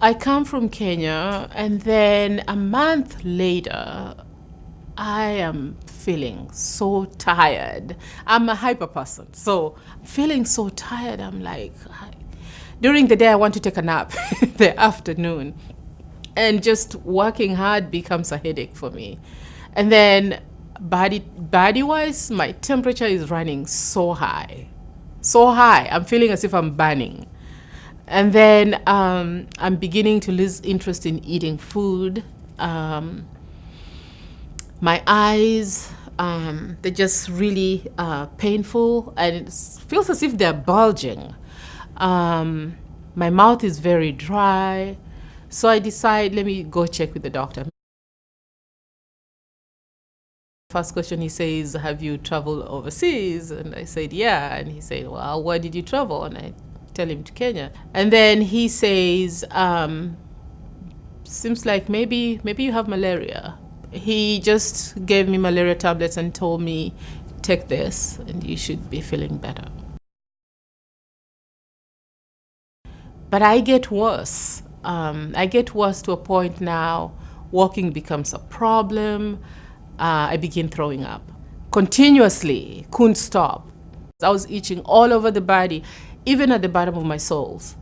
I come from Kenya, and then a month later, I am feeling so tired. I'm a hyper person, so feeling so tired. I'm like, during the day, I want to take a nap in the afternoon, and just working hard becomes a headache for me. And then body-wise, my temperature is running so high. So high. I'm feeling as if I'm burning. And then I'm beginning to lose interest in eating food. My eyes, they're just really painful, and it feels as if they're bulging. My mouth is very dry. So I decide, let me go check with the doctor. First question he says, have you traveled overseas? And I said, yeah. And he said, well, where did you travel? And I tell him to Kenya. And then he says, seems like maybe you have malaria. He just gave me malaria tablets and told me, take this and you should be feeling better. But I get worse. I get worse to a point now. Walking becomes a problem. I begin throwing up continuously, couldn't stop. I was itching all over the body, even at the bottom of my soles.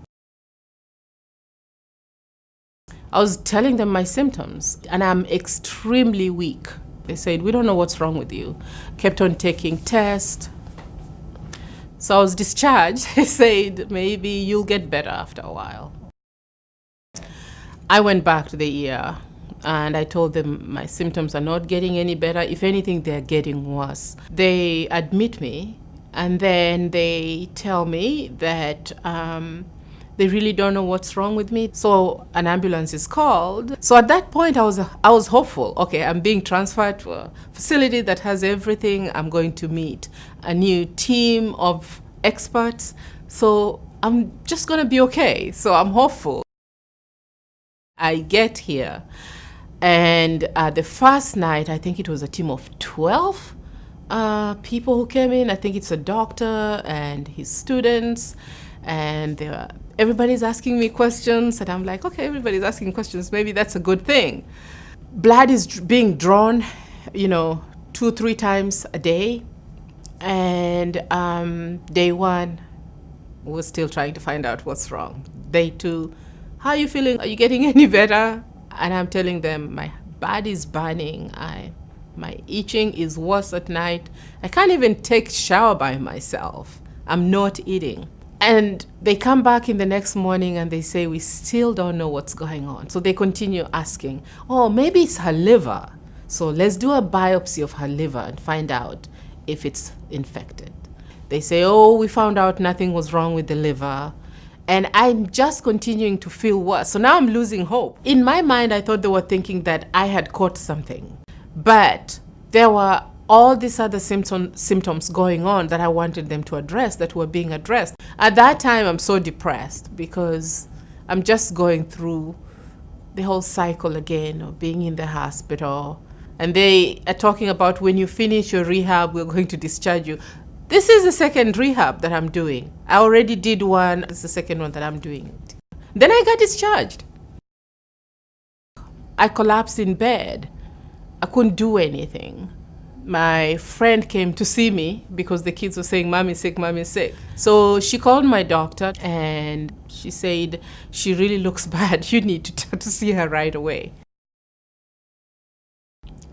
I was telling them my symptoms, and I'm extremely weak. They said, we don't know what's wrong with you. Kept on taking tests. So I was discharged. They said, maybe you'll get better after a while. I went back to the ER, and I told them my symptoms are not getting any better. If anything, they're getting worse. They admit me, and then they tell me that they really don't know what's wrong with me. So an ambulance is called. So at that point, I was hopeful. Okay, I'm being transferred to a facility that has everything. I'm going to meet a new team of experts. So I'm just going to be okay. So I'm hopeful. I get here, and the first night, I think it was a team of 12 people who came in. I think it's a doctor and his students, and everybody's asking me questions, and I'm like, okay, everybody's asking questions. Maybe that's a good thing. Blood is being drawn, 2-3 times a day. And day one, we're still trying to find out what's wrong. Day two, how are you feeling? Are you getting any better? And I'm telling them my body's burning. My itching is worse at night. I can't even take a shower by myself. I'm not eating. And they come back in the next morning and they say, we still don't know what's going on. So they continue asking, oh, maybe it's her liver. So let's do a biopsy of her liver and find out if it's infected. They say, oh, we found out nothing was wrong with the liver. And I'm just continuing to feel worse. So now I'm losing hope. In my mind, I thought they were thinking that I had caught something. But there were all these other symptoms going on that I wanted them to address, that were being addressed. At that time, I'm so depressed because I'm just going through the whole cycle again of being in the hospital. And they are talking about, when you finish your rehab, we're going to discharge you. This is the second rehab that I'm doing. I already did one. It's the second one that I'm doing. Then I got discharged. I collapsed in bed. I couldn't do anything. My friend came to see me because the kids were saying, Mommy's sick, Mommy's sick. So she called my doctor and she said, she really looks bad. You need to see her right away.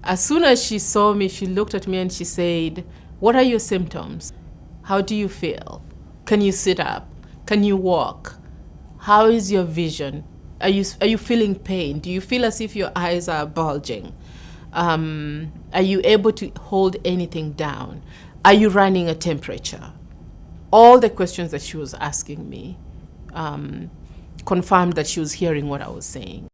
As soon as she saw me, she looked at me and she said, what are your symptoms? How do you feel? Can you sit up? Can you walk? How is your vision? Are you feeling pain? Do you feel as if your eyes are bulging? Are you able to hold anything down? Are you running a temperature? All the questions that she was asking me confirmed that she was hearing what I was saying.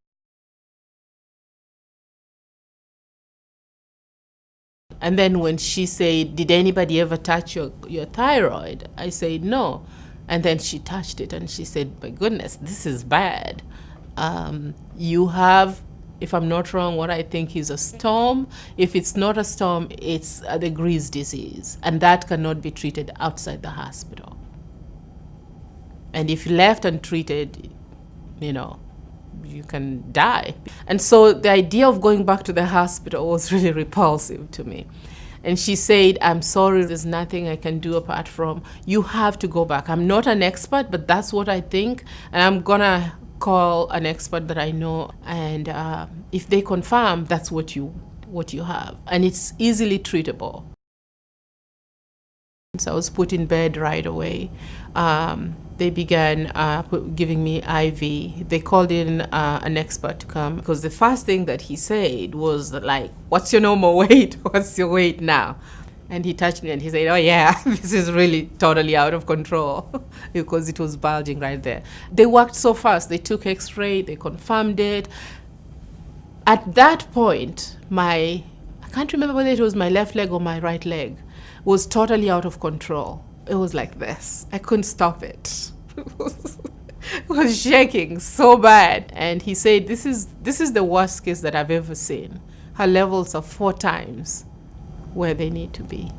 And then when she said, did anybody ever touch your thyroid? I said, no. And then she touched it and she said, my goodness, this is bad. You have, if I'm not wrong, what I think is a storm. If it's not a storm, it's the Graves' disease. And that cannot be treated outside the hospital. And if left untreated, you can die. And so the idea of going back to the hospital was really repulsive to me. And she said, I'm sorry, there's nothing I can do apart from you have to go back. I'm not an expert, but that's what I think. And I'm gonna call an expert that I know. And if they confirm, that's what you have. And it's easily treatable. So I was put in bed right away. They began giving me IV. They called in an expert to come because the first thing that he said was like, what's your normal weight? What's your weight now? And he touched me and he said, oh yeah, this is really totally out of control because it was bulging right there. They worked so fast. They took x-ray, they confirmed it. At that point, I can't remember whether it was my left leg or my right leg, was totally out of control. It was like this. I couldn't stop it. It was shaking so bad. And he said, this is the worst case that I've ever seen. Her levels are 4 times where they need to be.